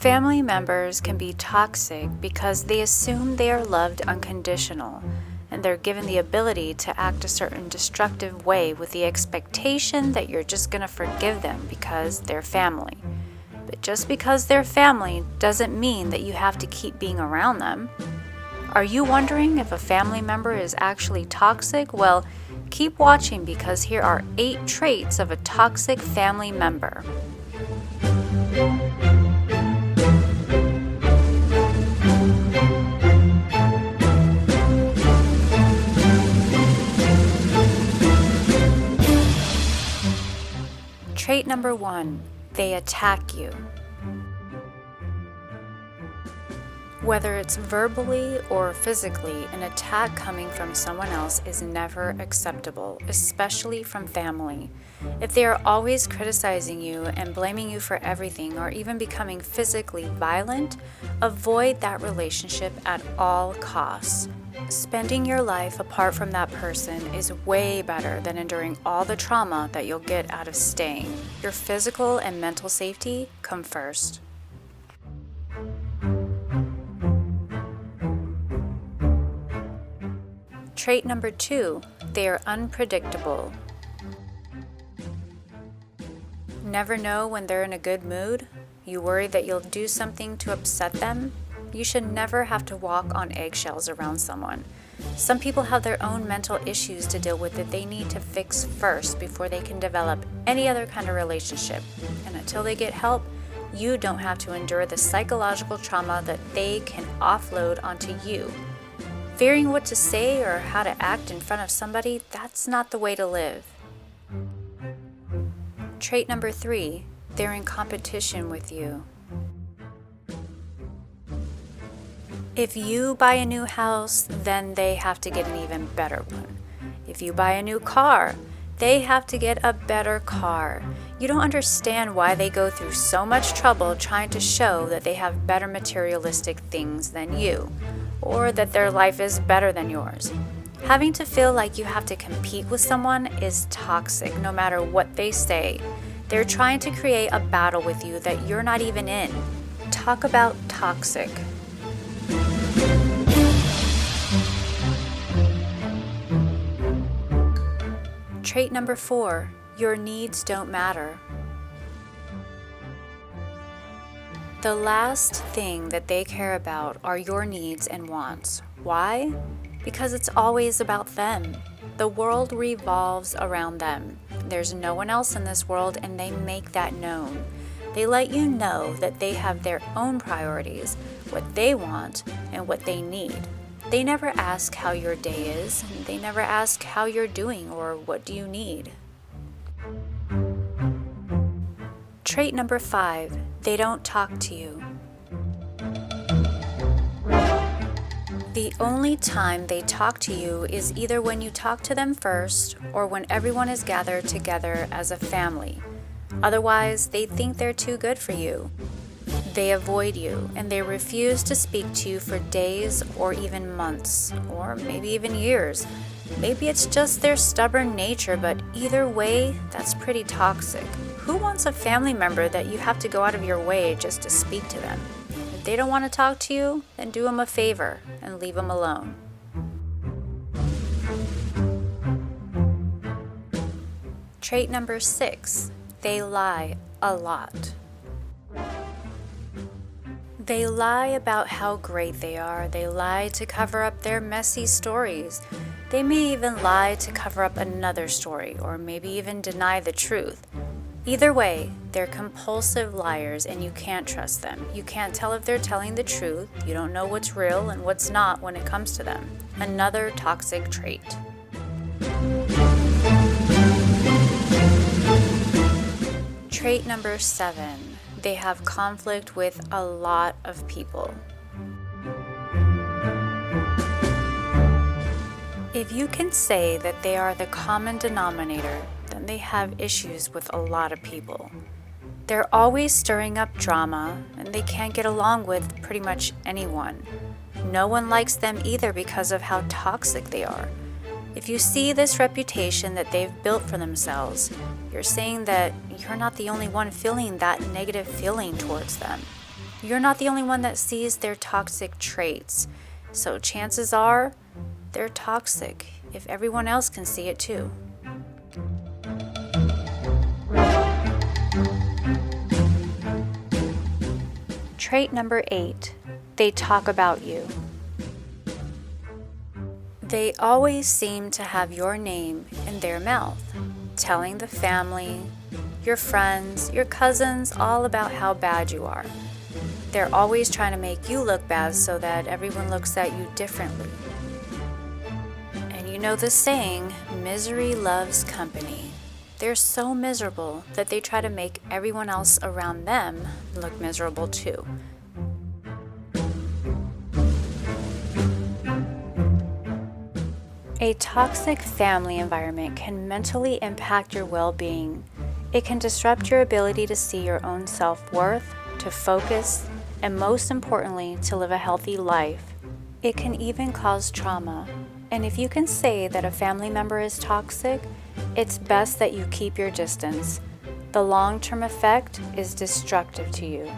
Family members can be toxic because they assume they are loved unconditional, and they're given the ability to act a certain destructive way with the expectation that you're just going to forgive them because they're family. But just because they're family doesn't mean that you have to keep being around them. Are you wondering if a family member is actually toxic? Well, keep watching because here are 8 traits of a toxic family member. Trait number 1, they attack you. Whether it's verbally or physically, an attack coming from someone else is never acceptable, especially from family. If they are always criticizing you and blaming you for everything or even becoming physically violent, avoid that relationship at all costs. Spending your life apart from that person is way better than enduring all the trauma that you'll get out of staying. Your physical and mental safety come first. Trait number 2, they are unpredictable. Never know when they're in a good mood? You worry that you'll do something to upset them? You should never have to walk on eggshells around someone. Some people have their own mental issues to deal with that they need to fix first before they can develop any other kind of relationship. And until they get help, you don't have to endure the psychological trauma that they can offload onto you. Fearing what to say or how to act in front of somebody, that's not the way to live. Trait number 3, they're in competition with you. If you buy a new house, then they have to get an even better one. If you buy a new car, they have to get a better car. You don't understand why they go through so much trouble trying to show that they have better materialistic things than you, or that their life is better than yours. Having to feel like you have to compete with someone is toxic, no matter what they say. They're trying to create a battle with you that you're not even in. Talk about toxic. Trait number 4, your needs don't matter. The last thing that they care about are your needs and wants. Why? Because it's always about them. The world revolves around them. There's no one else in this world, and they make that known. They let you know that they have their own priorities, what they want, and what they need. They never ask how your day is. They never ask how you're doing or what do you need. Trait number 5, they don't talk to you. The only time they talk to you is either when you talk to them first or when everyone is gathered together as a family. Otherwise, they think they're too good for you. They avoid you and they refuse to speak to you for days or even months, or maybe even years. Maybe it's just their stubborn nature, but either way, that's pretty toxic. Who wants a family member that you have to go out of your way just to speak to them? If they don't want to talk to you, then do them a favor and leave them alone. Trait number 6, they lie a lot. They lie about how great they are. They lie to cover up their messy stories. They may even lie to cover up another story, or maybe even deny the truth. Either way, they're compulsive liars and you can't trust them. You can't tell if they're telling the truth. You don't know what's real and what's not when it comes to them. Another toxic trait. Trait number 7. They have conflict with a lot of people. If you can say that they are the common denominator, then they have issues with a lot of people. They're always stirring up drama, and they can't get along with pretty much anyone. No one likes them either because of how toxic they are. If you see this reputation that they've built for themselves, you're saying that you're not the only one feeling that negative feeling towards them. You're not the only one that sees their toxic traits, so chances are they're toxic if everyone else can see it too. Trait number 8, they talk about you. They always seem to have your name in their mouth, telling the family, your friends, your cousins all about how bad you are. They're always trying to make you look bad so that everyone looks at you differently. And you know the saying, misery loves company. They're so miserable that they try to make everyone else around them look miserable too. A toxic family environment can mentally impact your well-being. It can disrupt your ability to see your own self-worth, to focus, and most importantly, to live a healthy life. It can even cause trauma. And if you can say that a family member is toxic, it's best that you keep your distance. The long-term effect is destructive to you.